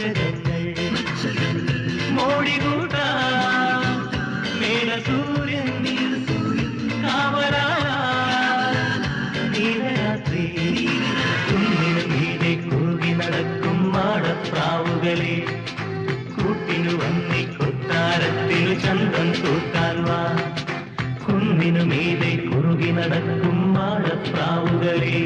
അക്ഷരങ്ങൾ മോടികൂട്ടാ മേഘസൂര്യൻ കാവലായ നീലരാത്രി കുന്നിനു മീതെ കൂകി നടക്കും മാടപ്രാവുകളെ കൂട്ടിനു വന്നി കൊട്ടാരത്തിനു ചന്തം കൂട്ടാൻ വാ കുന്നിനു മീതെ കുറുകി നടക്കും മാടപ്രാവുകളെ